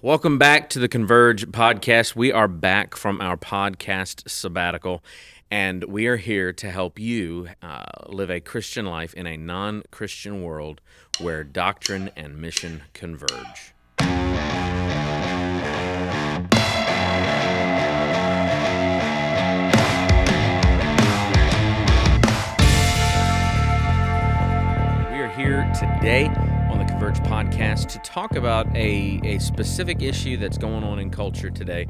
Welcome back to the Converge podcast. We are back from our podcast sabbatical, and we are here to help you live a Christian life in a non-Christian world where doctrine and mission converge. We are here today on the Converge podcast to talk about a specific issue that's going on in culture today,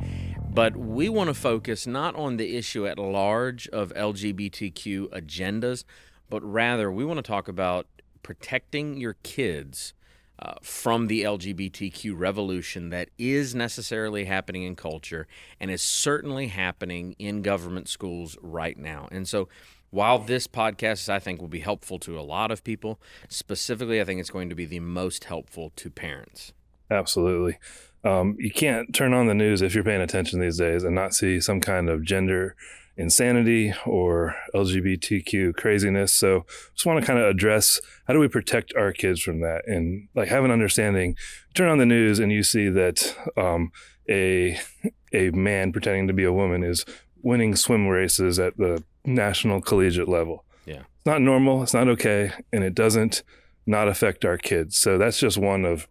but we want to focus not on the issue at large of LGBTQ agendas, but rather we want to talk about protecting your kids from the LGBTQ revolution that is necessarily happening in culture and is certainly happening in government schools right now. And so while this podcast, I think, will be helpful to a lot of people, specifically, I think it's going to be the most helpful to parents. Absolutely. You can't turn on the news if you're paying attention these days and not see some kind of gender insanity or LGBTQ craziness. So just want to kind of address, how do we protect our kids from that? And have an understanding. Turn on the news and you see that a man pretending to be a woman is winning swim races at the national collegiate level. Yeah. It's not normal, it's not okay, and it doesn't not affect our kids. So that's just one of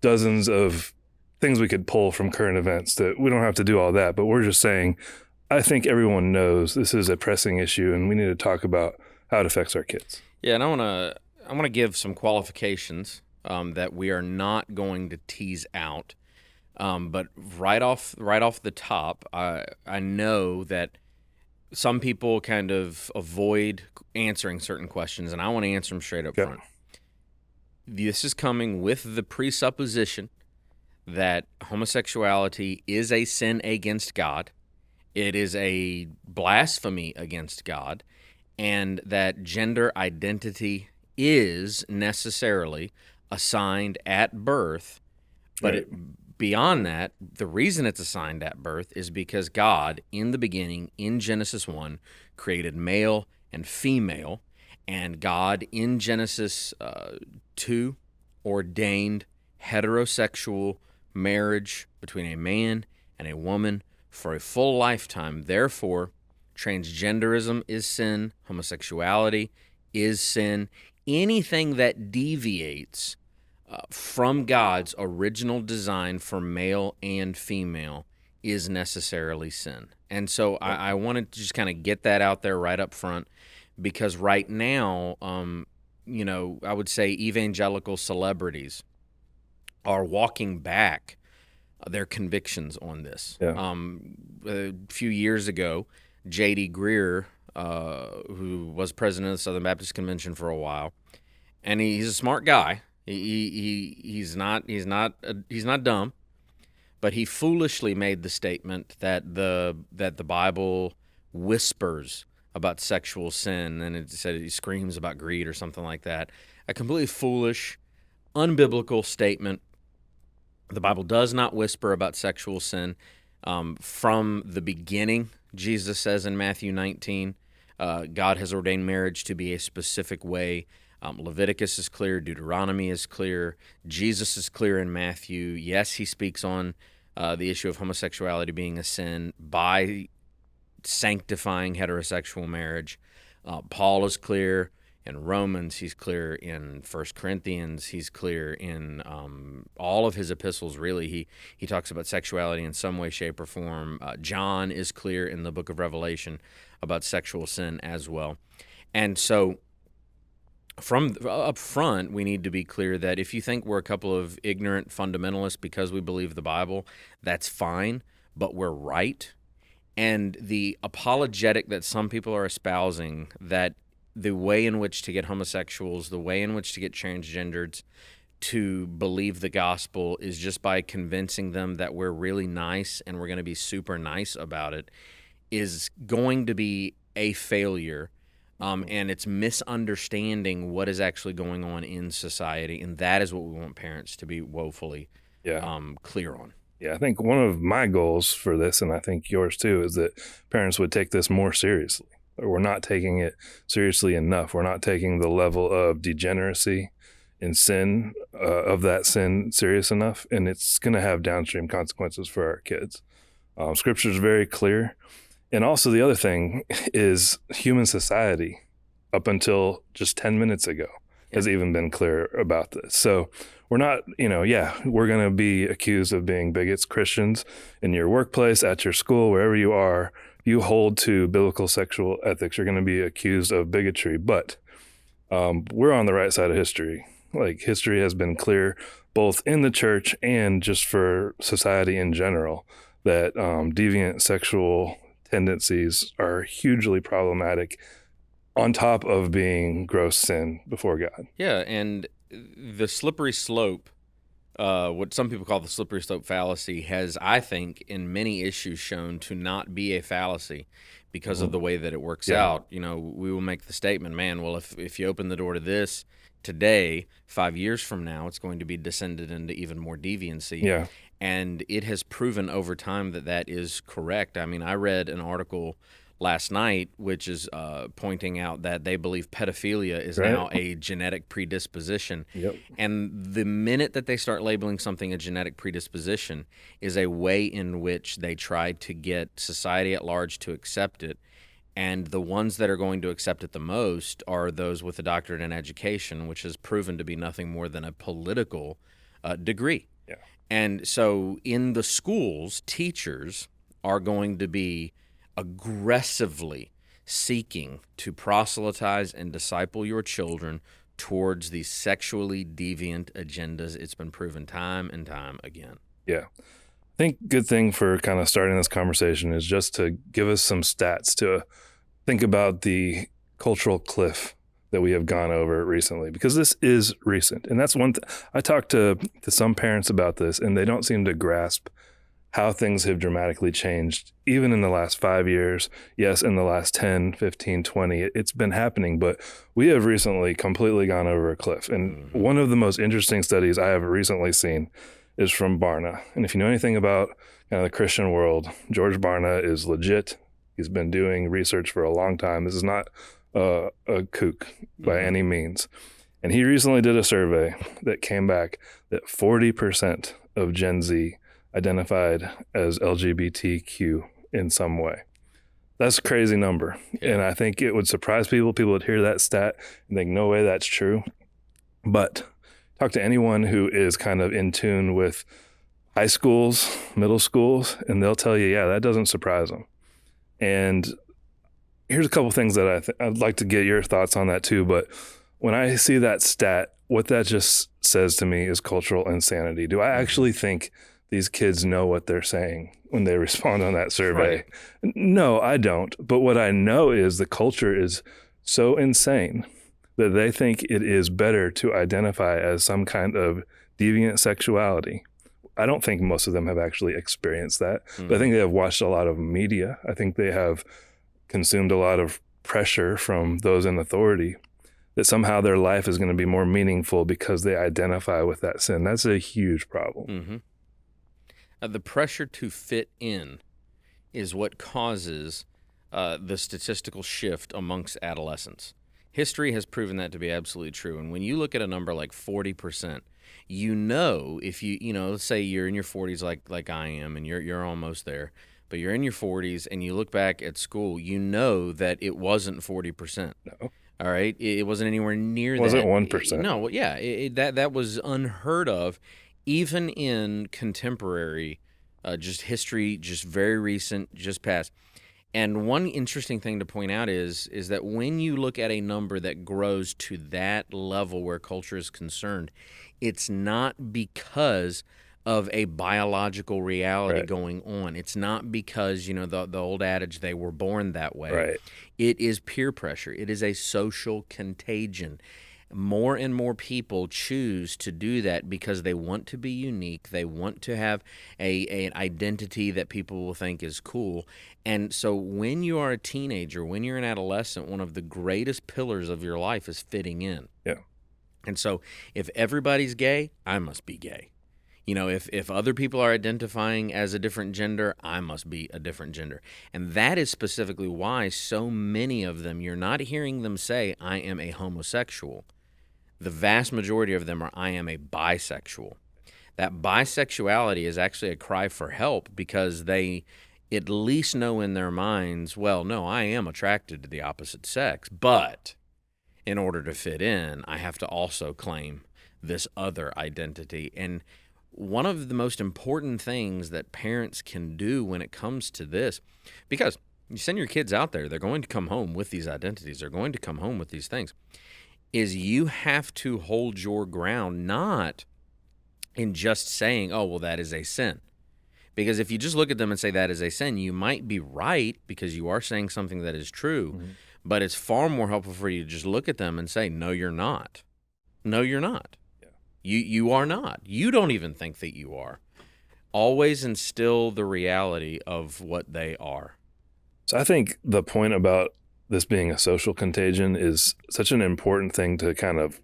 dozens of things we could pull from current events that we don't have to do all that, but we're just saying, I think everyone knows this is a pressing issue and we need to talk about how it affects our kids. Yeah, and I want to give some qualifications that we are not going to tease out. But right off the top, I know that some people kind of avoid answering certain questions, and I want to answer them straight up front. This is coming with the presupposition that homosexuality is a sin against God, it is a blasphemy against God, and that gender identity is necessarily assigned at birth, but beyond that, the reason it's assigned at birth is because God, in the beginning, in Genesis 1, created male and female, and God, in Genesis 2, ordained heterosexual marriage between a man and a woman for a full lifetime. Therefore, transgenderism is sin, homosexuality is sin. Anything that deviates from God's original design for male and female is necessarily sin. And so I wanted to just kind of get that out there right up front, because right now, I would say evangelical celebrities are walking back their convictions on this. Yeah. A few years ago, J.D. Greear, who was president of the Southern Baptist Convention for a while, and he's a smart guy. He's not dumb, but he foolishly made the statement that the Bible whispers about sexual sin, and it said he screams about greed or something like that. A completely foolish, unbiblical statement. The Bible does not whisper about sexual sin. From the beginning, Jesus says in Matthew 19, God has ordained marriage to be a specific way. Leviticus is clear, Deuteronomy is clear, Jesus is clear in Matthew. Yes, he speaks on the issue of homosexuality being a sin by sanctifying heterosexual marriage. Paul is clear in Romans, he's clear in 1 Corinthians, he's clear in all of his epistles, really. He talks about sexuality in some way, shape, or form. John is clear in the book of Revelation about sexual sin as well. And so from up front, we need to be clear that if you think we're a couple of ignorant fundamentalists because we believe the Bible, that's fine, but we're right. And the apologetic that some people are espousing, that the way in which to get homosexuals, the way in which to get transgenders to believe the gospel is just by convincing them that we're really nice and we're going to be super nice about it, is going to be a failure. And it's misunderstanding what is actually going on in society, and that is what we want parents to be woefully clear on. Yeah, I think one of my goals for this, and I think yours too, is that parents would take this more seriously. We're not taking it seriously enough. We're not taking the level of degeneracy in sin, of that sin serious enough, and it's going to have downstream consequences for our kids. Scripture is very clear. And also the other thing is human society up until just 10 minutes ago has even been clear about this. So we're not, we're going to be accused of being bigots. Christians in your workplace, at your school, wherever you are, you hold to biblical sexual ethics, you're going to be accused of bigotry. But we're on the right side of history. Like, history has been clear, both in the church and just for society in general, that deviant sexual tendencies are hugely problematic, on top of being gross sin before God. Yeah, and the slippery slope, what some people call the slippery slope fallacy, has, I think, in many issues shown to not be a fallacy because of the way that it works out. We will make the statement, man, well, if you open the door to this today, 5 years from now, it's going to be descended into even more deviancy. Yeah. And it has proven over time that is correct. I mean, I read an article last night which is pointing out that they believe pedophilia is now a genetic predisposition. Yep. And the minute that they start labeling something a genetic predisposition is a way in which they try to get society at large to accept it. And the ones that are going to accept it the most are those with a doctorate in education, which has proven to be nothing more than a political degree. Yeah. And so in the schools, teachers are going to be aggressively seeking to proselytize and disciple your children towards these sexually deviant agendas. It's been proven time and time again. Yeah. I think good thing for kind of starting this conversation is just to give us some stats to think about the cultural cliff that we have gone over recently, because this is recent. And that's one thing. I talked to some parents about this, and they don't seem to grasp how things have dramatically changed, even in the last 5 years. Yes, in the last 10, 15, 20, it's been happening, but we have recently completely gone over a cliff. And one of the most interesting studies I have recently seen is from Barna. And if you know anything about kind of the Christian world, George Barna is legit. He's been doing research for a long time. This is not a kook by any means. And he recently did a survey that came back that 40% of Gen Z identified as LGBTQ in some way. That's a crazy number. And I think it would surprise people. People would hear that stat and think, no way, that's true. But talk to anyone who is kind of in tune with high schools, middle schools, and they'll tell you, yeah, that doesn't surprise them. And here's a couple things that I'd like to get your thoughts on that too. But when I see that stat, what that just says to me is cultural insanity. Do I actually think these kids know what they're saying when they respond on that survey? Right. No, I don't. But what I know is the culture is so insane that they think it is better to identify as some kind of deviant sexuality. I don't think most of them have actually experienced that, but I think they have watched a lot of media. I think they have consumed a lot of pressure from those in authority that somehow their life is going to be more meaningful because they identify with that sin. That's a huge problem. The pressure to fit in is what causes the statistical shift amongst adolescents. History has proven that to be absolutely true. And when you look at a number like 40%, if let's say you're in your 40s like I am, and you're almost there, but you're in your 40s and you look back at school, you know that it wasn't 40%. No. All right? It wasn't anywhere near that. It wasn't 1%. No, yeah. That was unheard of, even in contemporary just history, just very recent, just past. And one interesting thing to point out is that when you look at a number that grows to that level where culture is concerned, it's not because of a biological reality going on. It's not because, the old adage, they were born that way. Right. It is peer pressure. It is a social contagion. More and more people choose to do that because they want to be unique. They want to have an identity that people will think is cool. And so when you are a teenager, when you're an adolescent, one of the greatest pillars of your life is fitting in. Yeah. And so if everybody's gay, I must be gay. If other people are identifying as a different gender, I must be a different gender. And that is specifically why so many of them, you're not hearing them say, I am a homosexual. The vast majority of them are, I am a bisexual. That bisexuality is actually a cry for help because they at least know in their minds, well, no, I am attracted to the opposite sex, but in order to fit in, I have to also claim this other identity. And one of the most important things that parents can do when it comes to this, because you send your kids out there, they're going to come home with these identities, they're going to come home with these things, is you have to hold your ground, not in just saying, oh, well, that is a sin. Because if you just look at them and say that is a sin, you might be right because you are saying something that is true, but it's far more helpful for you to just look at them and say, no, you're not. No, you're not. You are not. You don't even think that you are. Always instill the reality of what they are. So I think the point about this being a social contagion is such an important thing to kind of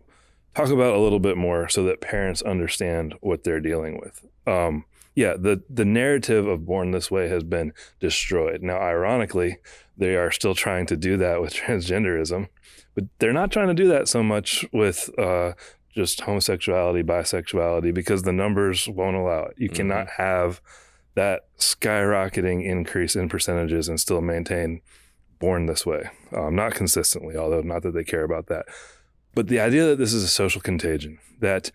talk about a little bit more so that parents understand what they're dealing with. The narrative of Born This Way has been destroyed. Now, ironically, they are still trying to do that with transgenderism, but they're not trying to do that so much with just homosexuality, bisexuality, because the numbers won't allow it. You cannot have that skyrocketing increase in percentages and still maintain Born This Way. Not consistently, although not that they care about that. But the idea that this is a social contagion, that,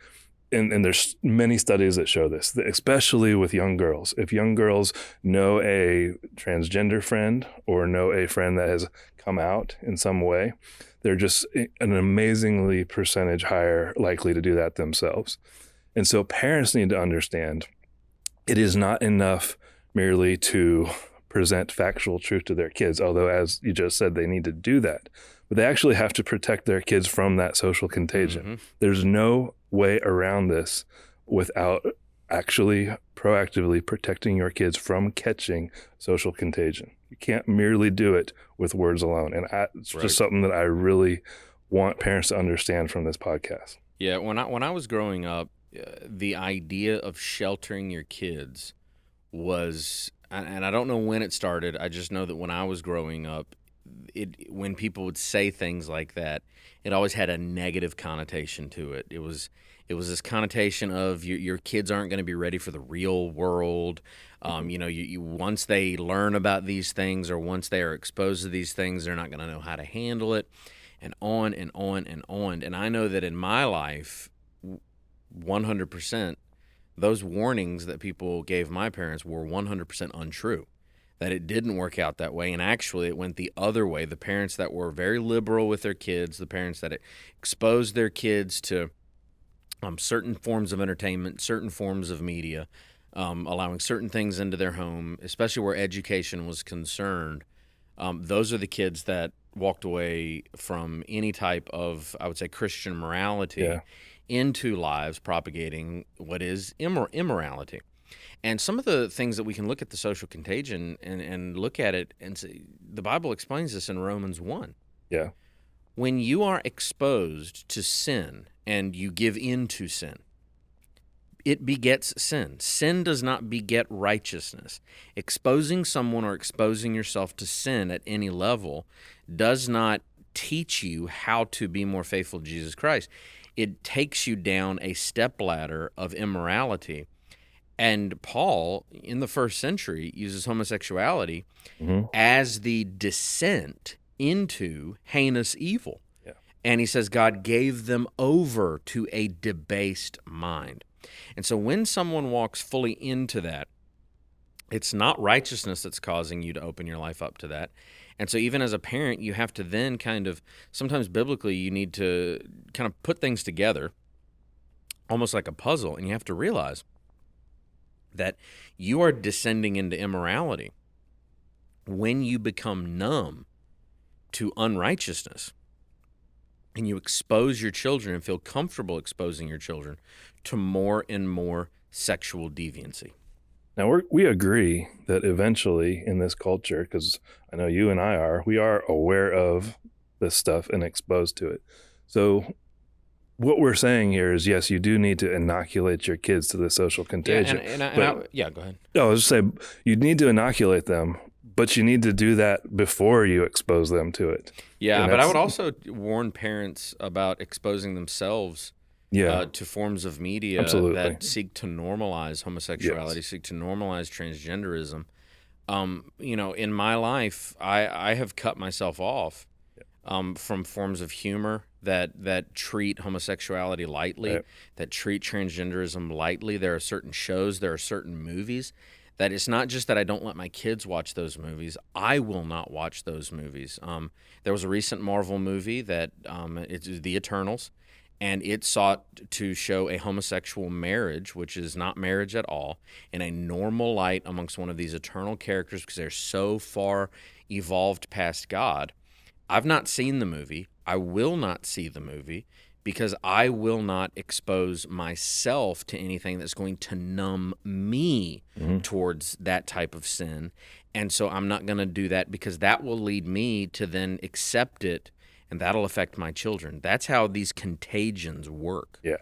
and there's many studies that show this, especially with young girls. If young girls know a transgender friend or know a friend that has come out in some way, they're just an amazingly percentage higher likely to do that themselves. And so parents need to understand it is not enough merely to present factual truth to their kids, although, as you just said, they need to do that. But they actually have to protect their kids from that social contagion. There's no way around this without actually proactively protecting your kids from catching social contagion. You can't merely do it with words alone. And it's just something that I really want parents to understand from this podcast. Yeah, when I was growing up, the idea of sheltering your kids was, and I don't know when it started, I just know that when I was growing up, when people would say things like that, it always had a negative connotation to it. It was this connotation of your kids aren't going to be ready for the real world. You once they learn about these things or once they are exposed to these things, they're not going to know how to handle it, and on and on and on. And I know that in my life, 100%, those warnings that people gave my parents were 100% untrue. That it didn't work out that way, and actually it went the other way. The parents that were very liberal with their kids, the parents that exposed their kids to certain forms of entertainment, certain forms of media, allowing certain things into their home, especially where education was concerned, those are the kids that walked away from any type of, I would say, Christian morality into lives propagating what is immorality. And some of the things that we can look at the social contagion and look at it and say, the Bible explains this in Romans 1. Yeah. When you are exposed to sin and you give in to sin, it begets sin. Sin does not beget righteousness. Exposing someone or exposing yourself to sin at any level does not teach you how to be more faithful to Jesus Christ. It takes you down a stepladder of immorality. And Paul, in the first century, uses homosexuality as the descent into heinous evil. Yeah. And he says God gave them over to a debased mind. And so when someone walks fully into that, it's not righteousness that's causing you to open your life up to that. And so even as a parent, you have to then kind of, sometimes biblically, you need to kind of put things together, almost like a puzzle, and you have to realize that you are descending into immorality when you become numb to unrighteousness and you expose your children and feel comfortable exposing your children to more and more sexual deviancy. Now, we agree that eventually in this culture, because I know you and I we are aware of this stuff and exposed to it. So what we're saying here is, yes, you do need to inoculate your kids to the social contagion. Go ahead. No, I was just saying, you need to inoculate them, but you need to do that before you expose them to it. Yeah, And but I that's- would also warn parents about exposing themselves Yeah, to forms of media absolutely. that seek to normalize homosexuality, seek to normalize transgenderism. In my life, I have cut myself off from forms of humor that treat homosexuality lightly, Right. that treat transgenderism lightly. There are certain shows, there are certain movies that it's not just that I don't let my kids watch those movies. I will not watch those movies. There was a recent Marvel movie that it's The Eternals, and it sought to show a homosexual marriage, which is not marriage at all, in a normal light amongst one of these eternal characters because they're so far evolved past God. I've not seen the movie. I will not see the movie because I will not expose myself to anything that's going to numb me towards that type of sin. And so I'm not going to do that because that will lead me to then accept it, and that'll affect my children. That's how these contagions work. Yeah.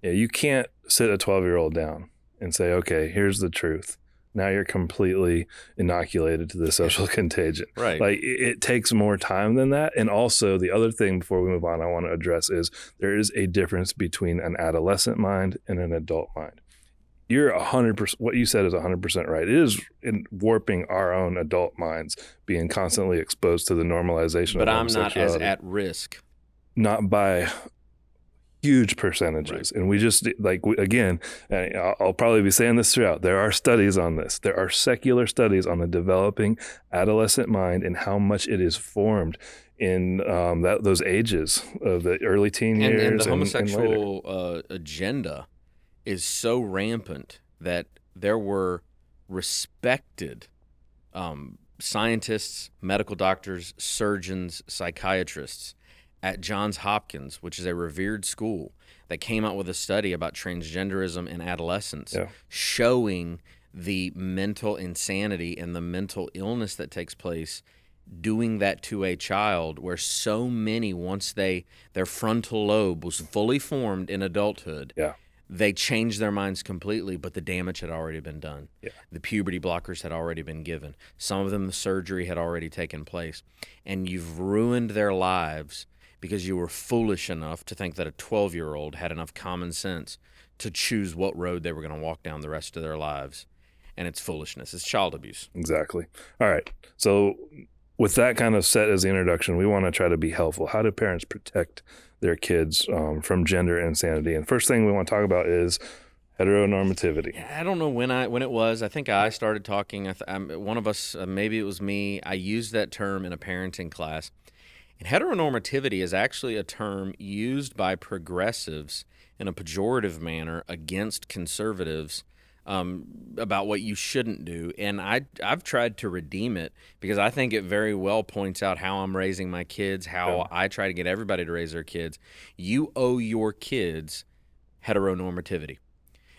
You can't sit a 12-year-old down and say, okay, here's the truth. Now you're completely inoculated to the social contagion. Right. Like it takes more time than that. And also the other thing before we move on, I want to address is there is a difference between an adolescent mind and an adult mind. You're 100%, what you said is 100% right. It is in warping our own adult minds, being constantly exposed to the normalization But of I'm not as homosexuality. at risk. Not by huge percentages. Right. And we just, again, I'll probably be saying this throughout. There are studies on this. There are secular studies on the developing adolescent mind and how much it is formed in those ages of the early teen years. And the later. homosexual agenda is so rampant that there were respected scientists, medical doctors, surgeons, psychiatrists at Johns Hopkins, which is a revered school, that came out with a study about transgenderism in adolescence, showing the mental insanity and the mental illness that takes place doing that to a child, where so many, once their frontal lobe was fully formed in adulthood, they changed their minds completely, but the damage had already been done. The puberty blockers had already been given. Some of them, the surgery had already taken place. And you've ruined their lives because you were foolish enough to think that a 12-year-old had enough common sense to choose what road they were going to walk down the rest of their lives. And it's foolishness. It's child abuse. Exactly. All right. So with that kind of set as the introduction, we want to try to be helpful. How do parents protect their kids from gender insanity? And first thing we want to talk about is heteronormativity. I don't know when it was. I think I started talking. One of us, maybe it was me, I used that term in a parenting class. And heteronormativity is actually a term used by progressives in a pejorative manner against conservatives about what you shouldn't do. And I've tried to redeem it because I think it very well points out how I'm raising my kids, how I try to get everybody to raise their kids. You owe your kids heteronormativity.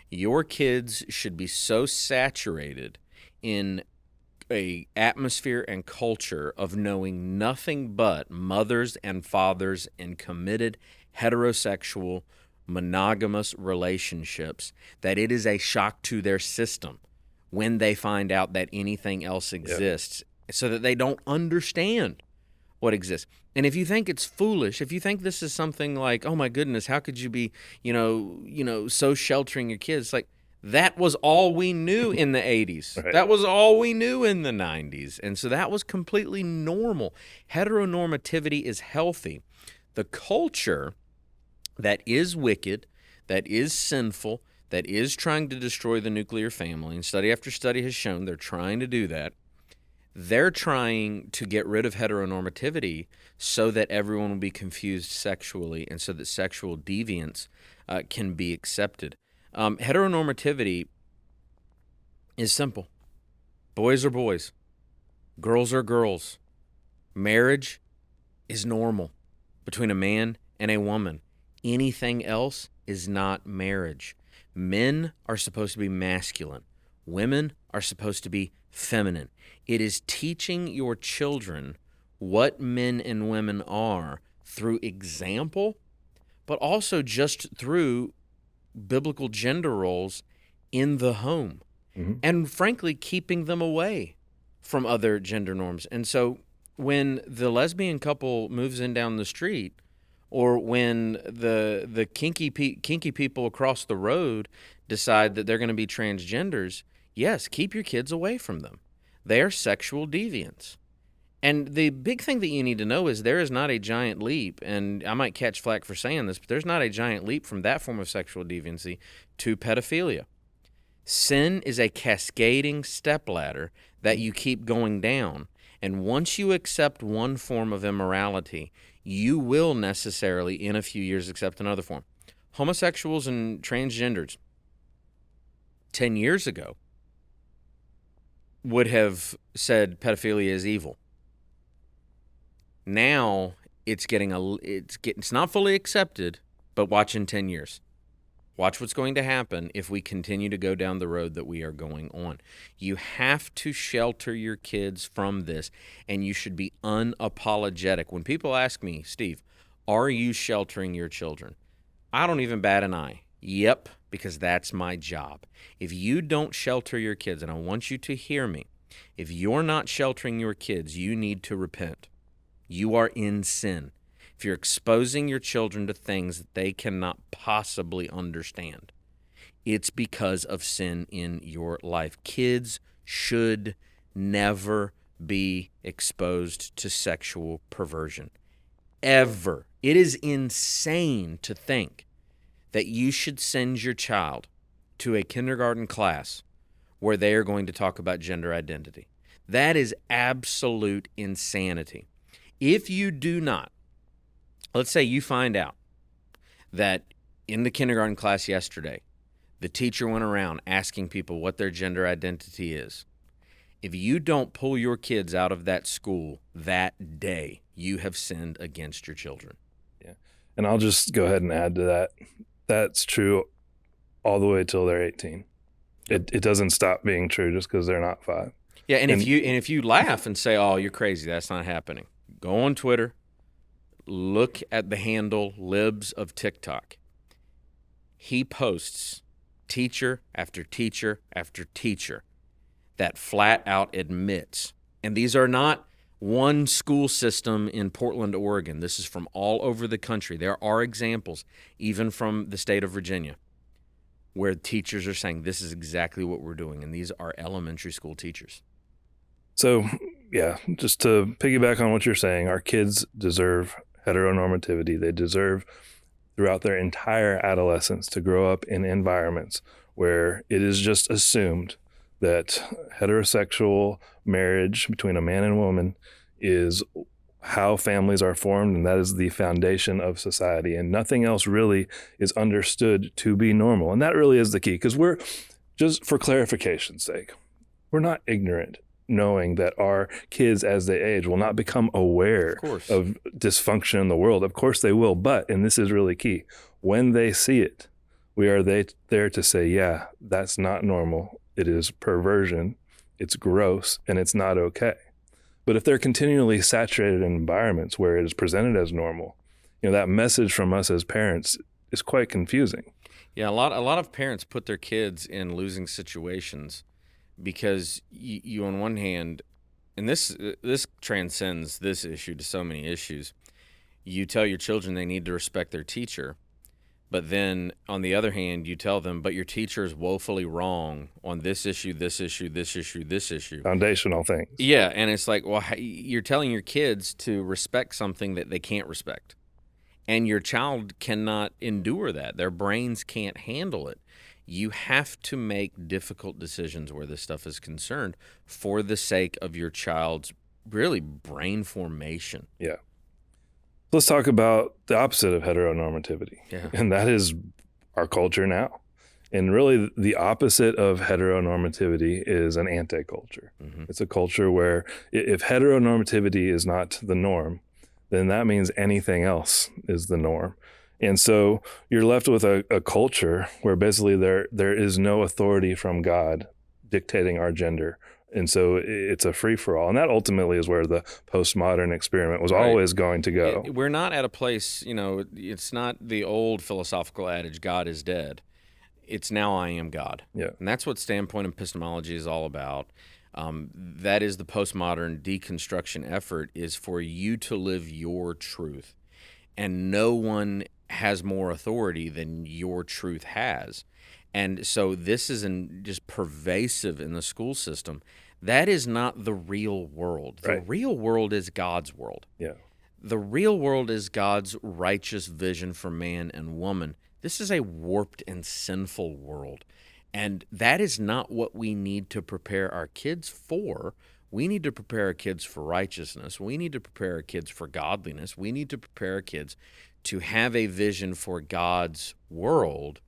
Your kids should be so saturated in a atmosphere and culture of knowing nothing but mothers and fathers in committed heterosexual monogamous relationships that it is a shock to their system when they find out that anything else exists, so that they don't understand what exists. And if you think it's foolish, if you think this is something like, oh my goodness, how could you be, so sheltering your kids? Like, that was all we knew in the 80s. Right. That was all we knew in the 90s. And so that was completely normal. Heteronormativity is healthy. The culture that is wicked, that is sinful, that is trying to destroy the nuclear family, and study after study has shown they're trying to do that, they're trying to get rid of heteronormativity so that everyone will be confused sexually and so that sexual deviance can be accepted. Heteronormativity is simple. Boys are boys. Girls are girls. Marriage is normal between a man and a woman. Anything else is not marriage. Men are supposed to be masculine. Women are supposed to be feminine. It is teaching your children what men and women are through example, but also just through biblical gender roles in the home. And frankly, keeping them away from other gender norms. And so when the lesbian couple moves in down the street, or when the kinky people across the road decide that they're going to be transgenders, yes, keep your kids away from them. They are sexual deviants. And the big thing that you need to know is there is not a giant leap, and I might catch flack for saying this, but there's not a giant leap from that form of sexual deviancy to pedophilia. Sin is a cascading stepladder that you keep going down. And once you accept one form of immorality, you will necessarily, in a few years, accept another form. Homosexuals and transgenders, 10 years ago, would have said pedophilia is evil. Now it's not fully accepted, but watch in 10 years. Watch what's going to happen if we continue to go down the road that we are going on. You have to shelter your kids from this, and you should be unapologetic. When people ask me, Steve, are you sheltering your children? I don't even bat an eye. Yep, because that's my job. If you don't shelter your kids, and I want you to hear me, if you're not sheltering your kids, you need to repent. You are in sin. If you're exposing your children to things that they cannot possibly understand, it's because of sin in your life. Kids should never be exposed to sexual perversion. Ever. It is insane to think that you should send your child to a kindergarten class where they are going to talk about gender identity. That is absolute insanity. If you do not, let's say you find out that in the kindergarten class yesterday, the teacher went around asking people what their gender identity is. If you don't pull your kids out of that school that day, you have sinned against your children. Yeah. And I'll just go ahead and add to that. That's true all the way till they're 18. It doesn't stop being true just because they're not 5. Yeah, and if you laugh and say, "Oh, you're crazy, that's not happening," go on Twitter. Look at the handle Libs of TikTok. He posts teacher after teacher after teacher that flat out admits, and these are not one school system in Portland, Oregon. This is from all over the country. There are examples, even from the state of Virginia, where teachers are saying this is exactly what we're doing, and these are elementary school teachers. So, yeah, just to piggyback on what you're saying, our kids deserve heteronormativity. They deserve throughout their entire adolescence to grow up in environments where it is just assumed that heterosexual marriage between a man and woman is how families are formed, and that is the foundation of society, and nothing else really is understood to be normal. And that really is the key, because we're, just for clarification's sake, we're not ignorant, knowing that our kids as they age will not become aware of dysfunction in the world. Of course they will, but, and this is really key, when they see it, we are there to say, yeah, that's not normal. It is perversion, it's gross, and it's not okay. But if they're continually saturated in environments where it is presented as normal, that message from us as parents is quite confusing. Yeah, a lot of parents put their kids in losing situations because you on one hand, and this transcends this issue to so many issues, you tell your children they need to respect their teacher, but then on the other hand, you tell them, but your teacher is woefully wrong on this issue, this issue, this issue, this issue. Foundational things. Yeah, and it's like, well, you're telling your kids to respect something that they can't respect. And your child cannot endure that. Their brains can't handle it. You have to make difficult decisions where this stuff is concerned for the sake of your child's really brain formation. Yeah. Let's talk about the opposite of heteronormativity. Yeah. And that is our culture now. And really the opposite of heteronormativity is an anti-culture. Mm-hmm. It's a culture where if heteronormativity is not the norm, then that means anything else is the norm. And so you're left with a culture where basically there is no authority from God dictating our gender. And so it's a free-for-all. And that ultimately is where the postmodern experiment was always going to go. We're not at a place, it's not the old philosophical adage, God is dead. It's now I am God. Yeah. And that's what standpoint epistemology is all about. That is the postmodern deconstruction effort, is for you to live your truth. And no one has more authority than your truth has. And so this is just pervasive in the school system. That is not the real world. The real world is God's world. Yeah. The real world is God's righteous vision for man and woman. This is a warped and sinful world. And that is not what we need to prepare our kids for. We need to prepare our kids for righteousness. We need to prepare our kids for godliness. We need to prepare our kids to have a vision for God's world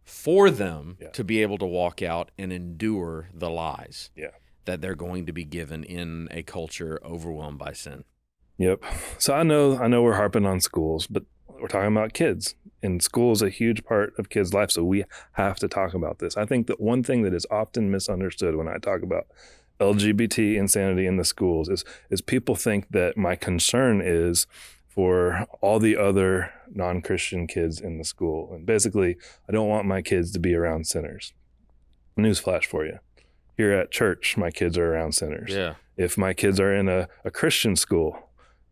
for them to be able to walk out and endure the lies that they're going to be given in a culture overwhelmed by sin. Yep. So I know we're harping on schools, but we're talking about kids. And school is a huge part of kids' life, so we have to talk about this. I think that one thing that is often misunderstood when I talk about LGBT insanity in the schools is people think that my concern is for all the other non-Christian kids in the school. And basically, I don't want my kids to be around sinners. Newsflash for you. Here at church, my kids are around sinners. Yeah. If my kids are in a Christian school,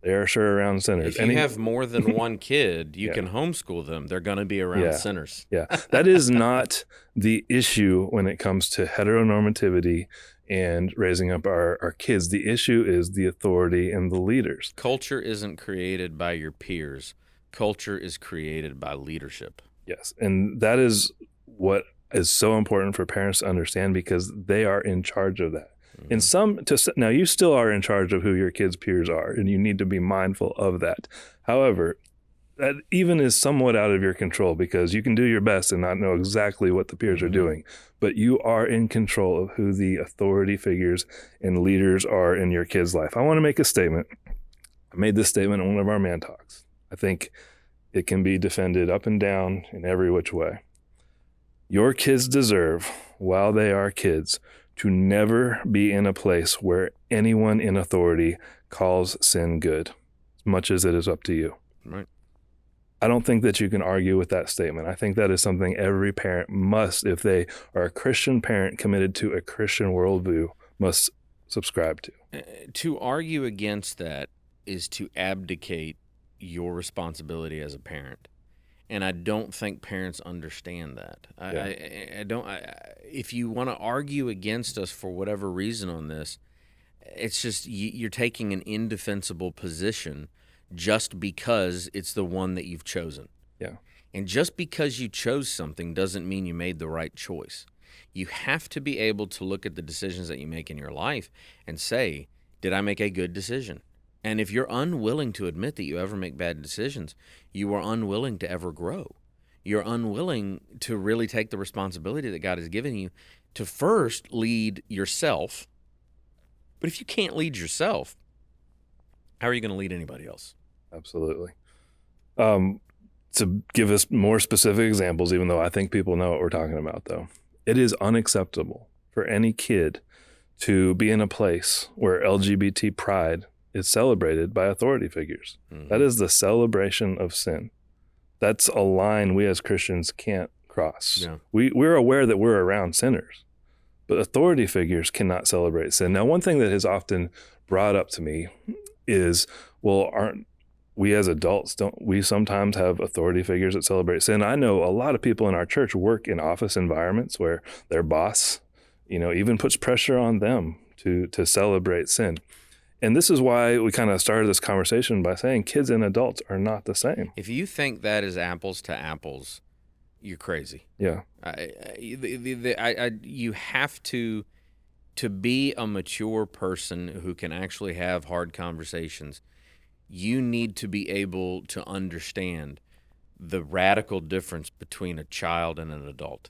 they are sure around sinners. If you have more than one kid, you can homeschool them. They're going to be around sinners. Yeah. That is not the issue when it comes to heteronormativity and raising up our kids. The issue is the authority and the leaders. Culture isn't created by your peers. Culture is created by leadership. Yes. And that is what is so important for parents to understand, because they are in charge of that. Now you still are in charge of who your kids' peers are, and you need to be mindful of that. However, that even is somewhat out of your control, because you can do your best and not know exactly what the peers are doing, but you are in control of who the authority figures and leaders are in your kid's life. I want to make a statement. I made this statement in one of our man talks. I think it can be defended up and down in every which way. Your kids deserve, while they are kids, to never be in a place where anyone in authority calls sin good, as much as it is up to you. Right. I don't think that you can argue with that statement. I think that is something every parent must, if they are a Christian parent committed to a Christian worldview, must subscribe to. To argue against that is to abdicate your responsibility as a parent. And I don't think parents understand that. I don't. If you want to argue against us for whatever reason on this, it's just you're taking an indefensible position just because it's the one that you've chosen. Yeah. And just because you chose something doesn't mean you made the right choice. You have to be able to look at the decisions that you make in your life and say, did I make a good decision? And if you're unwilling to admit that you ever make bad decisions, you are unwilling to ever grow. You're unwilling to really take the responsibility that God has given you to first lead yourself. But if you can't lead yourself, how are you going to lead anybody else? Absolutely. To give us more specific examples, even though I think people know what we're talking about, though, it is unacceptable for any kid to be in a place where LGBT pride is celebrated by authority figures. Mm-hmm. That is the celebration of sin. That's a line we as Christians can't cross. Yeah. We're aware that we're around sinners, but authority figures cannot celebrate sin. Now, one thing that is often brought up to me is, well, aren't we as adults, don't we sometimes have authority figures that celebrate sin? I know a lot of people in our church work in office environments where their boss, even puts pressure on them to celebrate sin. And this is why we kind of started this conversation by saying kids and adults are not the same. If you think that is apples to apples, you're crazy. Yeah. You have to be a mature person who can actually have hard conversations. You need to be able to understand the radical difference between a child and an adult.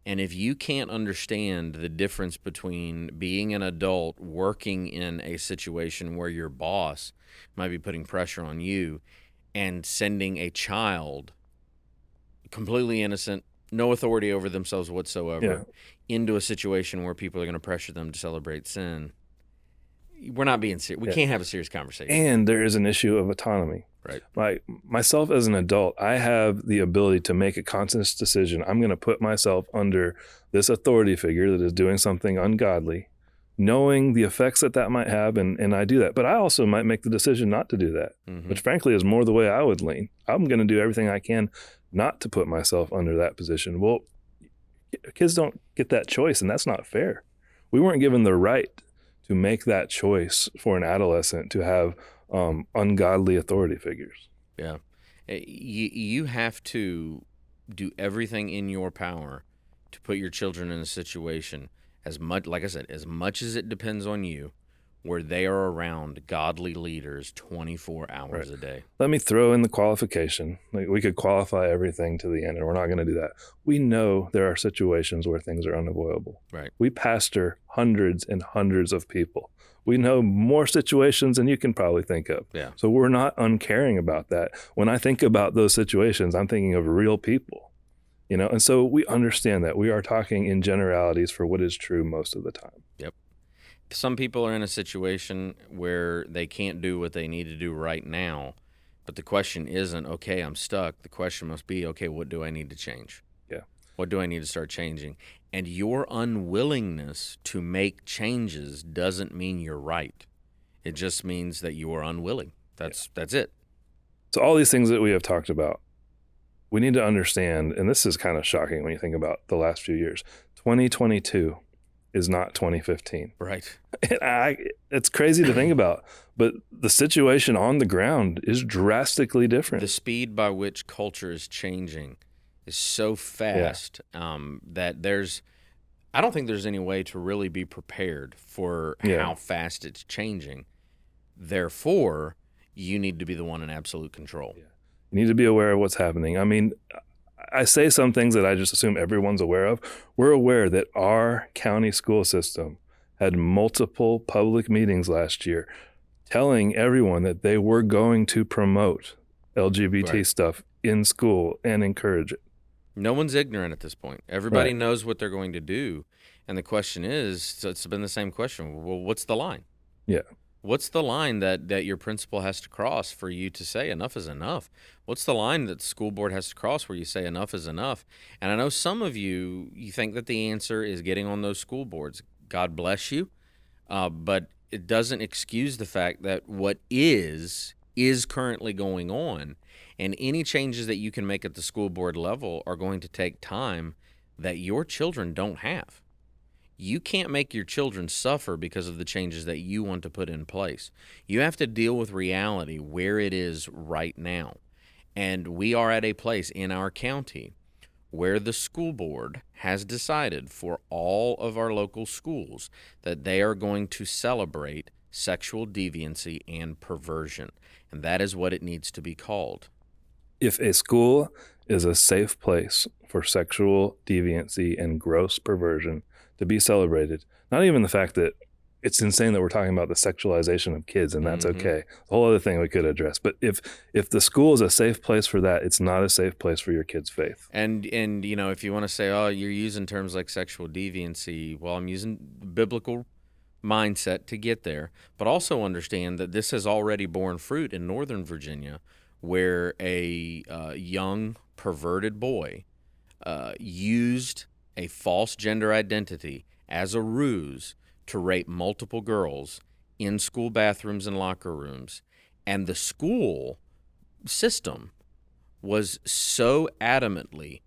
And if you can't understand the difference between being an adult working in a situation where your boss might be putting pressure on you and sending a child, completely innocent, no authority over themselves whatsoever, into a situation where people are going to pressure them to celebrate sin, we're not being serious. We can't have a serious conversation. And there is an issue of autonomy. Right. Myself as an adult, I have the ability to make a conscious decision. I'm going to put myself under this authority figure that is doing something ungodly, knowing the effects that might have, and I do that. But I also might make the decision not to do that, which frankly is more the way I would lean. I'm going to do everything I can not to put myself under that position. Well, kids don't get that choice, and that's not fair. We weren't given the right to make that choice for an adolescent to have ungodly authority figures. Yeah. You have to do everything in your power to put your children in a situation, as much, like I said, as much as it depends on you, where they are around godly leaders 24 hours a day. Let me throw in the qualification. Like, we could qualify everything to the end, and we're not going to do that. We know there are situations where things are unavoidable. Right. We pastor hundreds and hundreds of people. We know more situations than you can probably think of. Yeah. So we're not uncaring about that. When I think about those situations, I'm thinking of real people. And so we understand that we are talking in generalities for what is true most of the time. Yep. Some people are in a situation where they can't do what they need to do right now, but the question isn't, okay, I'm stuck. The question must be, okay, what do I need to change? Yeah. What do I need to start changing? And your unwillingness to make changes doesn't mean you're right. It just means that you are unwilling. That's it. So all these things that we have talked about, we need to understand, and this is kind of shocking when you think about the last few years, 2022 is not 2015. Right. It's crazy to think about, but the situation on the ground is drastically different. The speed by which culture is changing is so fast that I don't think there's any way to really be prepared for how fast it's changing. Therefore, you need to be the one in absolute control. Yeah. You need to be aware of what's happening. I mean, I say some things that I just assume everyone's aware of. We're aware that our county school system had multiple public meetings last year telling everyone that they were going to promote LGBT stuff in school and encourage it. No one's ignorant at this point. Everybody knows what they're going to do. And the question is, so it's been the same question, well, what's the line? Yeah. What's the line that your principal has to cross for you to say enough is enough? What's the line that the school board has to cross where you say enough is enough? And I know some of you think that the answer is getting on those school boards. God bless you. But it doesn't excuse the fact that what is currently going on. And any changes that you can make at the school board level are going to take time that your children don't have. You can't make your children suffer because of the changes that you want to put in place. You have to deal with reality where it is right now. And we are at a place in our county where the school board has decided for all of our local schools that they are going to celebrate sexual deviancy and perversion. And that is what it needs to be called. If a school is a safe place for sexual deviancy and gross perversion to be celebrated, not even the fact that it's insane that we're talking about the sexualization of kids, and that's okay. A whole other thing we could address. But if the school is a safe place for that, it's not a safe place for your kid's faith. And if you want to say, oh, you're using terms like sexual deviancy, well, I'm using biblical mindset to get there. But also understand that this has already borne fruit in Northern Virginia, where a young perverted boy used a false gender identity as a ruse to rape multiple girls in school bathrooms and locker rooms. And the school system was so adamantly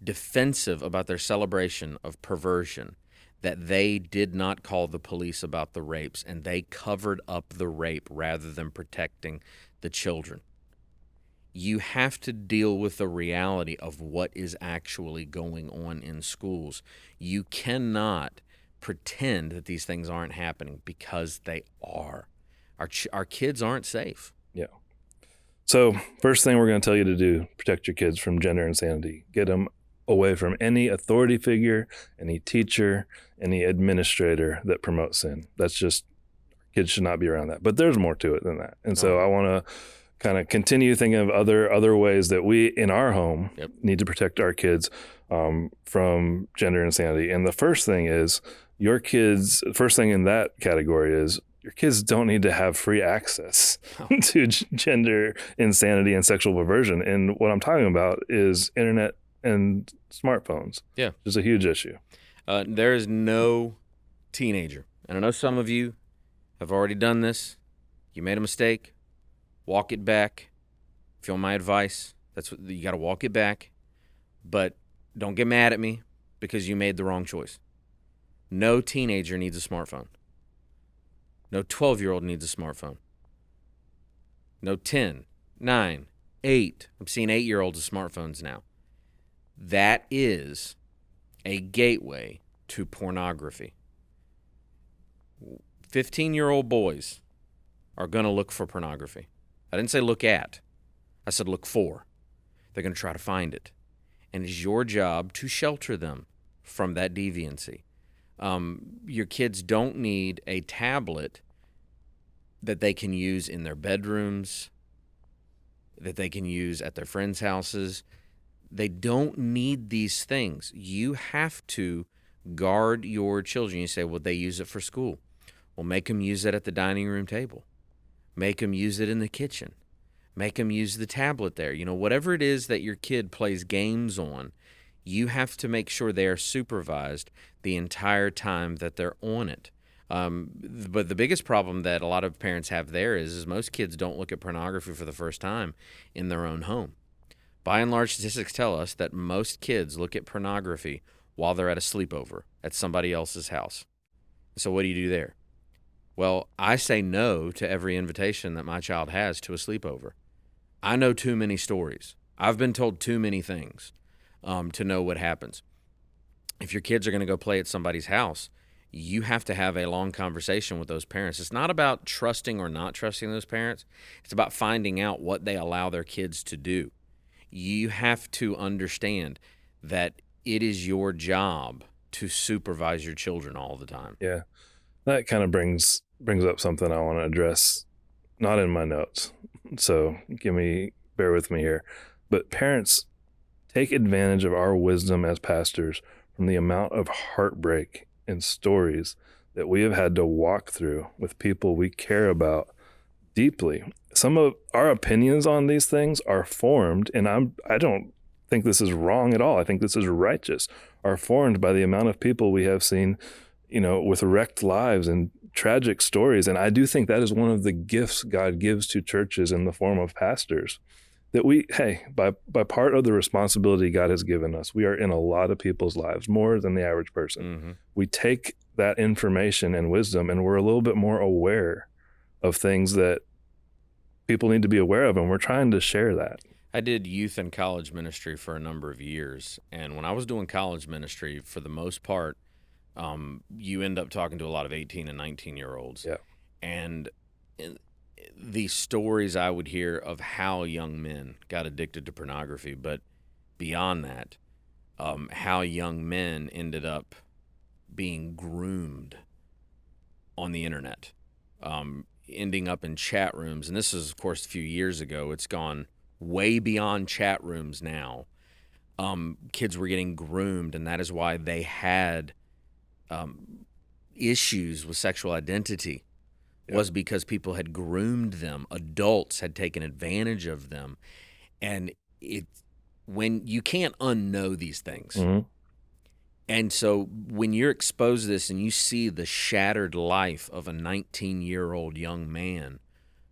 defensive about their celebration of perversion that they did not call the police about the rapes, and they covered up the rape rather than protecting the children. You have to deal with the reality of what is actually going on in schools. You cannot pretend that these things aren't happening, because they are. Our kids aren't safe. Yeah. So first thing we're going to tell you to do, protect your kids from gender insanity. Get them away from any authority figure, any teacher, any administrator that promotes sin. That's just, kids should not be around that. But there's more to it than that. And so I want to kind of continue thinking of other ways that we in our home need to protect our kids from gender insanity. And the first thing is first thing in that category is your kids don't need to have free access to gender insanity and sexual perversion. And what I'm talking about is internet and smartphones. Yeah. Which is a huge issue. There is no teenager, And I know some of you have already done this. You made a mistake. Walk it back. Feel my advice. That's what you got to walk it back. But don't get mad at me because you made the wrong choice. No teenager needs a smartphone. No 12-year-old needs a smartphone. No 10, 9, 8. I'm seeing 8-year-olds with smartphones now. That is a gateway to pornography. 15-year-old boys are going to look for pornography. I didn't say look at. I said look for. They're going to try to find it. And it's your job to shelter them from that deviancy. Your kids don't need a tablet that they can use in their bedrooms, that they can use at their friends' houses. They don't need these things. You have to guard your children. You say, well, they use it for school. Well, make them use it at the dining room table. Make them use it in the kitchen. Make them use the tablet there. Whatever it is that your kid plays games on, you have to make sure they are supervised the entire time that they're on it. But the biggest problem that a lot of parents have there is most kids don't look at pornography for the first time in their own home. By and large, statistics tell us that most kids look at pornography while they're at a sleepover at somebody else's house. So what do you do there? Well, I say no to every invitation that my child has to a sleepover. I know too many stories. I've been told too many things to know what happens. If your kids are going to go play at somebody's house, you have to have a long conversation with those parents. It's not about trusting or not trusting those parents. It's about finding out what they allow their kids to do. You have to understand that it is your job to supervise your children all the time. Yeah. That kind of brings up something I want to address, not in my notes. So bear with me here. But parents, take advantage of our wisdom as pastors from the amount of heartbreak and stories that we have had to walk through with people we care about deeply. Some of our opinions on these things are formed, and I don't think this is wrong at all. I think this is righteous, are formed by the amount of people we have seen, with wrecked lives and tragic stories. And I do think that is one of the gifts God gives to churches in the form of pastors, that by part of the responsibility God has given us, we are in a lot of people's lives, more than the average person. Mm-hmm. We take that information and wisdom, and we're a little bit more aware of things that people need to be aware of, and we're trying to share that. I did youth and college ministry for a number of years, and when I was doing college ministry, for the most part, you end up talking to a lot of 18 and 19-year-olds. Yeah. And the stories I would hear of how young men got addicted to pornography, but beyond that, how young men ended up being groomed on the internet, ending up in chat rooms. And this is, of course, a few years ago. It's gone way beyond chat rooms now. Kids were getting groomed, and that is why they had issues with sexual identity. Yep. Was because people had groomed them. Adults had taken advantage of them. And when you can't unknow these things. Mm-hmm. And so when you're exposed to this and you see the shattered life of a 19-year-old young man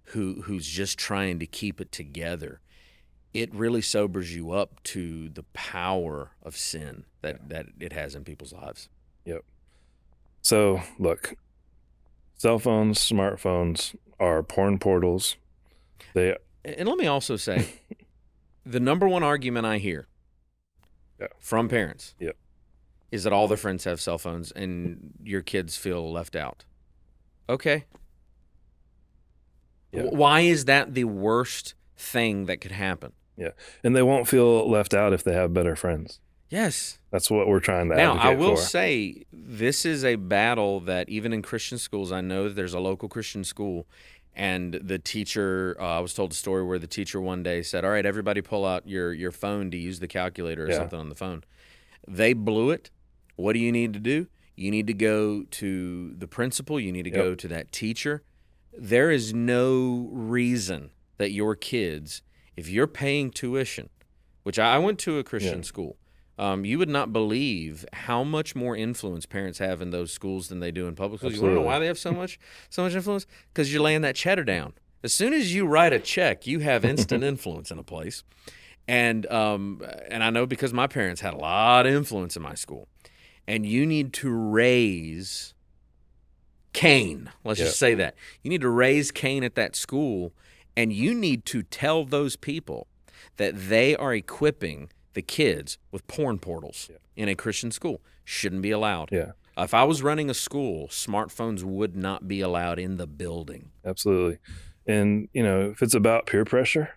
who's just trying to keep it together, it really sobers you up to the power of sin that it has in people's lives. Yep. So, look, cell phones, smartphones are porn portals. And let me also say, the number one argument I hear from parents is that all their friends have cell phones and your kids feel left out. Okay. Yeah. Why is that the worst thing that could happen? Yeah. And they won't feel left out if they have better friends. Yes. That's what we're trying to advocate for. Now, I will say this is a battle that even in Christian schools, I know there's a local Christian school, and the teacher, I was told a story where the teacher one day said, all right, everybody pull out your phone to use the calculator or something on the phone. They blew it. What do you need to do? You need to go to the principal. You need to go to that teacher. There is no reason that your kids, if you're paying tuition, which I went to a Christian school, You would not believe how much more influence parents have in those schools than they do in public schools. Absolutely. You want to know why they have so much influence? Because you're laying that cheddar down. As soon as you write a check, you have instant influence in a place. And I know because my parents had a lot of influence in my school. And you need to raise Cain. Let's just say that. You need to raise Cain at that school, and you need to tell those people that they are equipping the kids with porn portals in a Christian school. Shouldn't be allowed. Yeah. If I was running a school, smartphones would not be allowed in the building. Absolutely. And, if it's about peer pressure,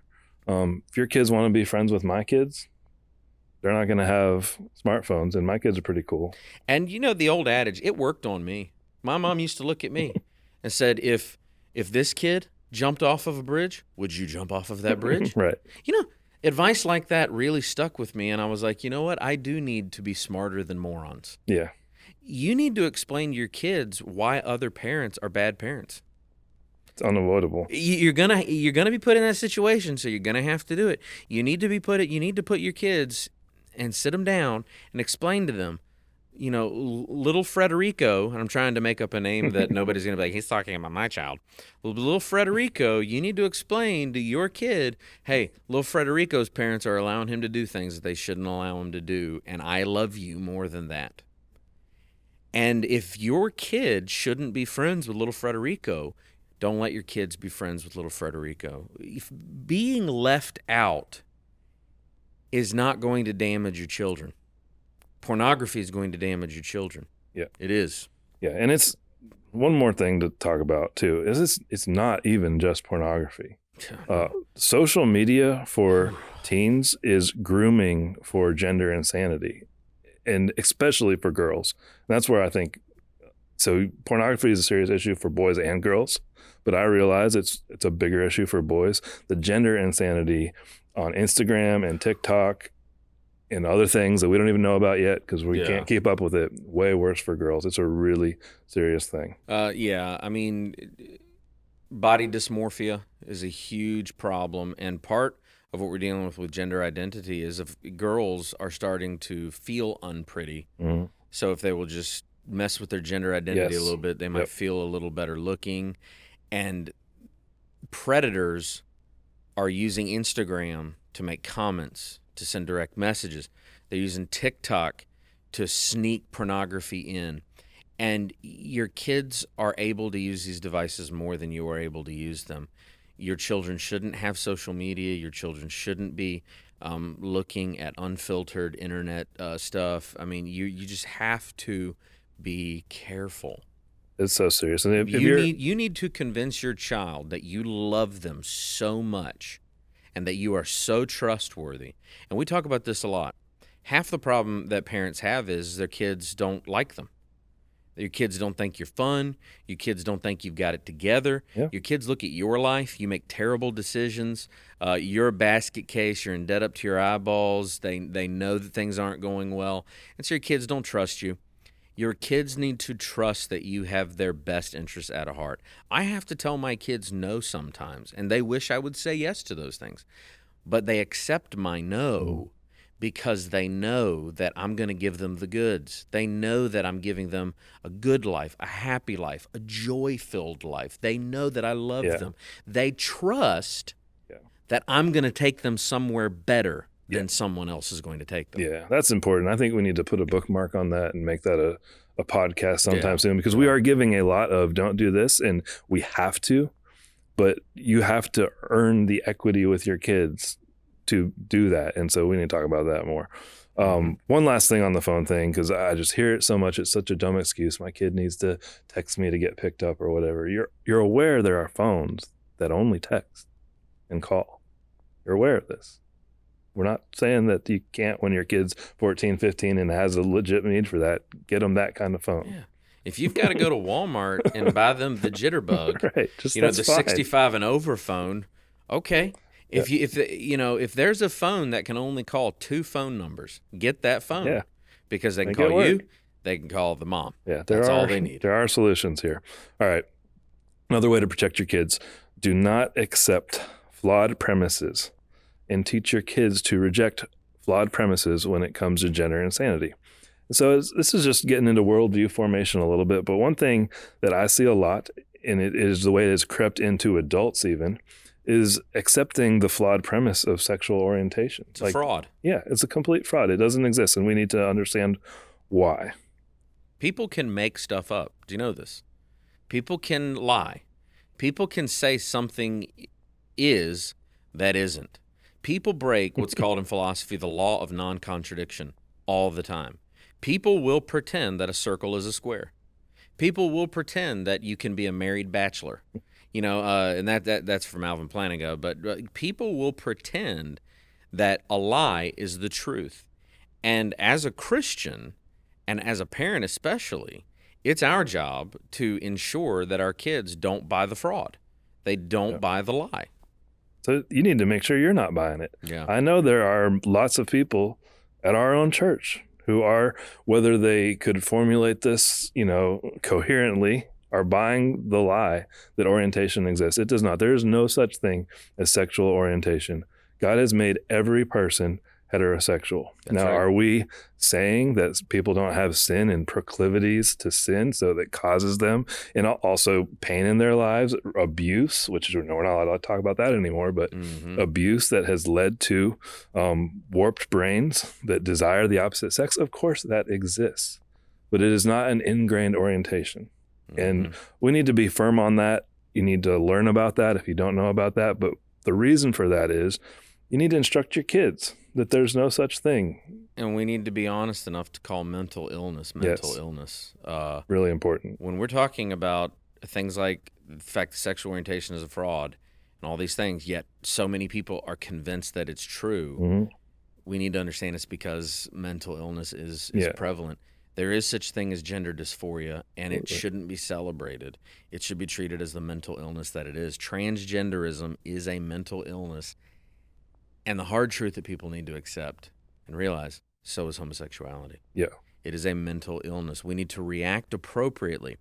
if your kids want to be friends with my kids, they're not going to have smartphones, and my kids are pretty cool. And the old adage, it worked on me. My mom used to look at me and said, if this kid jumped off of a bridge, would you jump off of that bridge? Right. Advice like that really stuck with me, and I was like, you know what? I do need to be smarter than morons. Yeah. You need to explain to your kids why other parents are bad parents. It's unavoidable. You're gonna be put in that situation, so you're gonna have to do it. You need to put your kids and sit them down and explain to them. Little Frederico, and I'm trying to make up a name that nobody's going to be like, he's talking about my child. Little Frederico, you need to explain to your kid, hey, little Frederico's parents are allowing him to do things that they shouldn't allow him to do, and I love you more than that. And if your kid shouldn't be friends with little Frederico, don't let your kids be friends with little Frederico. If being left out is not going to damage your children. Pornography is going to damage your children. Yeah. It is. Yeah, and it's one more thing to talk about too. It's not even just pornography. Social media for teens is grooming for gender insanity, and especially for girls. And that's where I think pornography is a serious issue for boys and girls, but I realize it's a bigger issue for boys. The gender insanity on Instagram and TikTok and other things that we don't even know about yet because we can't keep up with it. Way worse for girls. It's a really serious thing. I mean, body dysmorphia is a huge problem, and part of what we're dealing with gender identity is if girls are starting to feel unpretty. Mm-hmm. So if they will just mess with their gender identity a little bit, they might feel a little better looking. And predators are using Instagram to make comments, to send direct messages. They're using TikTok to sneak pornography in. And your kids are able to use these devices more than you are able to use them. Your children shouldn't have social media. Your children shouldn't be looking at unfiltered internet stuff. I mean, you just have to be careful. It's so serious. And you need to convince your child that you love them so much and that you are so trustworthy. And we talk about this a lot. Half the problem that parents have is their kids don't like them. Your kids don't think you're fun. Your kids don't think you've got it together. Yeah. Your kids look at your life. You make terrible decisions. You're a basket case. You're in debt up to your eyeballs. They know that things aren't going well. And so your kids don't trust you. Your kids need to trust that you have their best interests at heart. I have to tell my kids no sometimes, and they wish I would say yes to those things. But they accept my no because they know that I'm going to give them the goods. They know that I'm giving them a good life, a happy life, a joy-filled life. They know that I love them. They trust that I'm going to take them somewhere better than someone else is going to take them. Yeah, that's important. I think we need to put a bookmark on that and make that a podcast sometime soon, because we are giving a lot of don't do this, and we have to, but you have to earn the equity with your kids to do that. And so we need to talk about that more. One last thing on the phone thing, because I just hear it so much. It's such a dumb excuse. My kid needs to text me to get picked up or whatever. You're aware there are phones that only text and call. You're aware of this. We're not saying that you can't, when your kid's 14, 15 and has a legit need for that, get them that kind of phone. Yeah. If you've got to go to Walmart and buy them the Jitterbug, right, the 65 and over phone, okay. If there's a phone that can only call 2 phone numbers, get that phone. Yeah. Because they can call you, they can call the mom. Yeah, that's all they need. There are solutions here. All right. Another way to protect your kids: do not accept flawed premises, and teach your kids to reject flawed premises when it comes to gender insanity. So this is just getting into worldview formation a little bit. But one thing that I see a lot, and it is the way it has crept into adults even, is accepting the flawed premise of sexual orientation. It's a fraud. Yeah, it's a complete fraud. It doesn't exist, and we need to understand why. People can make stuff up. Do you know this? People can lie. People can say something is that isn't. People break what's called in philosophy the law of non-contradiction all the time. People will pretend that a circle is a square. People will pretend that you can be a married bachelor. And that's from Alvin Plantinga. But people will pretend that a lie is the truth. And as a Christian, and as a parent especially, it's our job to ensure that our kids don't buy the fraud. They don't buy the lie. So you need to make sure you're not buying it. Yeah. I know there are lots of people at our own church who are, whether they could formulate this, coherently, are buying the lie that orientation exists. It does not. There is no such thing as sexual orientation. God has made every person heterosexual. That's now, right. Are we saying that people don't have sin and proclivities to sin, so that causes them, and also pain in their lives, abuse, which we're not allowed to talk about that anymore, but abuse that has led to warped brains that desire the opposite sex? Of course that exists, but it is not an ingrained orientation. And we need to be firm on that. You need to learn about that if you don't know about that. But the reason for that is you need to instruct your kids that there's no such thing. And we need to be honest enough to call mental illness. Really important. When we're talking about things like the fact that sexual orientation is a fraud and all these things, yet so many people are convinced that it's true, we need to understand it's because mental illness is prevalent. There is such thing as gender dysphoria, and it shouldn't be celebrated. It should be treated as the mental illness that it is. Transgenderism is a mental illness, and the hard truth that people need to accept and realize, so is homosexuality. Yeah. It is a mental illness. We need to react appropriately.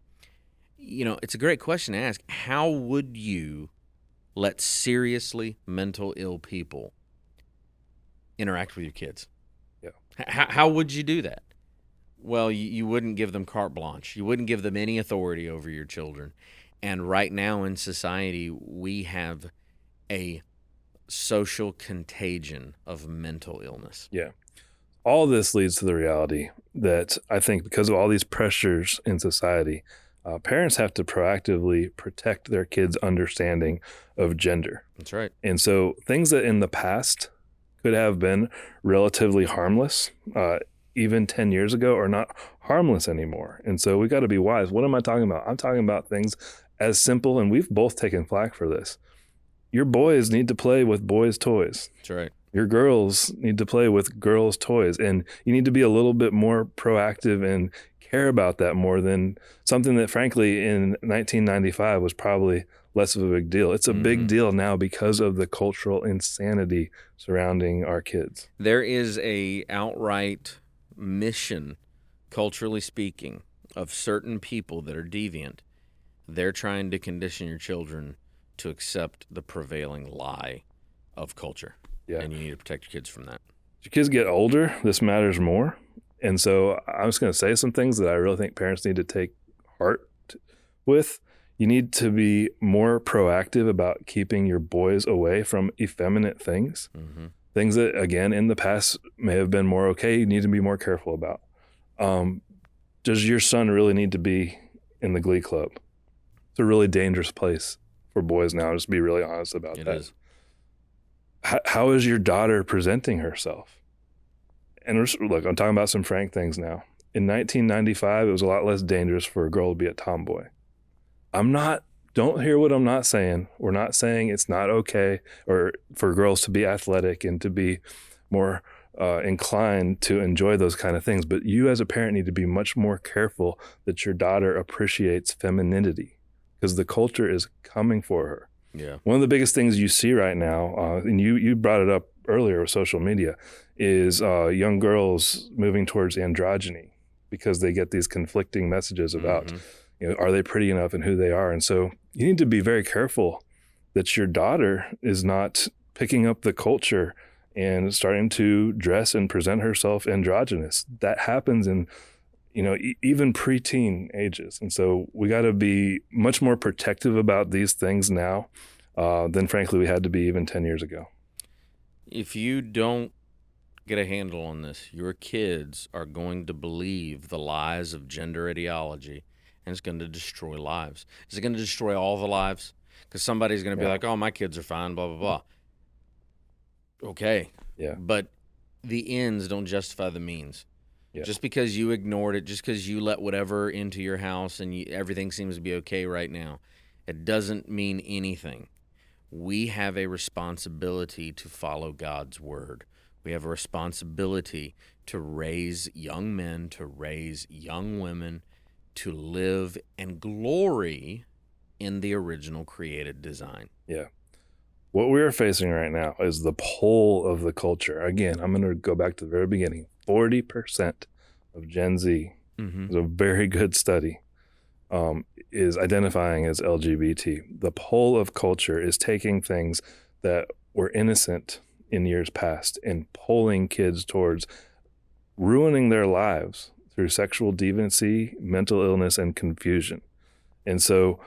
It's a great question to ask. How would you let seriously mental ill people interact with your kids? Yeah. How would you do that? Well, you wouldn't give them carte blanche. You wouldn't give them any authority over your children. And right now in society, we have a social contagion of mental illness. Yeah. All this leads to the reality that I think because of all these pressures in society, parents have to proactively protect their kids' understanding of gender. That's right. And so things that in the past could have been relatively harmless, even 10 years ago, are not harmless anymore. And so we got to be wise. What am I talking about? I'm talking about things as simple, and we've both taken flack for this. Your boys need to play with boys' toys. That's right. Your girls need to play with girls' toys. And you need to be a little bit more proactive and care about that more than something that, frankly, in 1995 was probably less of a big deal. It's a big deal now because of the cultural insanity surrounding our kids. There is a outright mission, culturally speaking, of certain people that are deviant. They're trying to condition your children to accept the prevailing lie of culture. Yeah. And you need to protect your kids from that. As your kids get older, this matters more. And so I'm just going to say some things that I really think parents need to take heart with. You need to be more proactive about keeping your boys away from effeminate things. Things that, again, in the past may have been more okay, you need to be more careful about. Does your son really need to be in the Glee Club? It's a really dangerous place for boys now, just to be really honest about that. It is. How is your daughter presenting herself? And look, I'm talking about some frank things now. In 1995, it was a lot less dangerous for a girl to be a tomboy. Don't hear what I'm not saying. We're not saying it's not okay or for girls to be athletic and to be more inclined to enjoy those kind of things. But you as a parent need to be much more careful that your daughter appreciates femininity because the culture is coming for her. Yeah. One of the biggest things you see right now, and you brought it up earlier with social media, is young girls moving towards androgyny because they get these conflicting messages about, are they pretty enough and who they are. And so you need to be very careful that your daughter is not picking up the culture and starting to dress and present herself androgynous. That happens in, even preteen ages. And so we got to be much more protective about these things now than frankly we had to be even 10 years ago. If you don't get a handle on this, your kids are going to believe the lies of gender ideology, and it's going to destroy lives. Is it going to destroy all the lives? Because somebody's going to be like, oh, my kids are fine, blah, blah, blah. Okay. Yeah. But the ends don't justify the means. Yeah. Just because you ignored it, just because you let whatever into your house and everything seems to be okay right now, it doesn't mean anything. We have a responsibility to follow God's word. We have a responsibility to raise young men, to raise young women, to live and glory in the original created design. Yeah. What we are facing right now is the pull of the culture. Again, I'm going to go back to the very beginning. 40% of Gen Z, is a very good study, is identifying as LGBT. The pull of culture is taking things that were innocent in years past and pulling kids towards ruining their lives through sexual deviancy, mental illness, and confusion. And so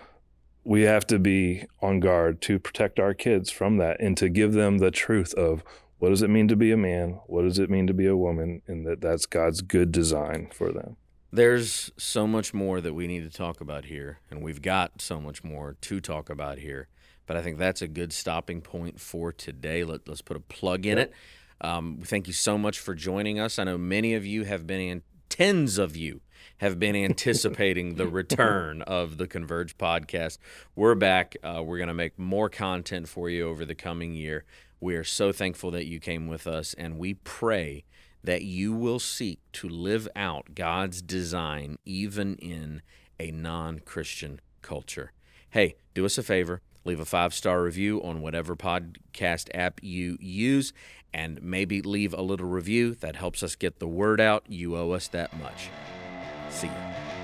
we have to be on guard to protect our kids from that and to give them the truth of what does it mean to be a man, what does it mean to be a woman, and that's God's good design for them. There's so much more that we need to talk about here, and we've got so much more to talk about here. But I think that's a good stopping point for today. Let's put a plug in it. Thank you so much for joining us. I know many of you have been tens of you have been anticipating the return of the Converge podcast. We're back. We're going to make more content for you over the coming year. We are so thankful that you came with us, and we pray that you will seek to live out God's design even in a non-Christian culture. Hey, do us a favor. Leave a 5-star review on whatever podcast app you use, and maybe leave a little review. That helps us get the word out. You owe us that much. See you.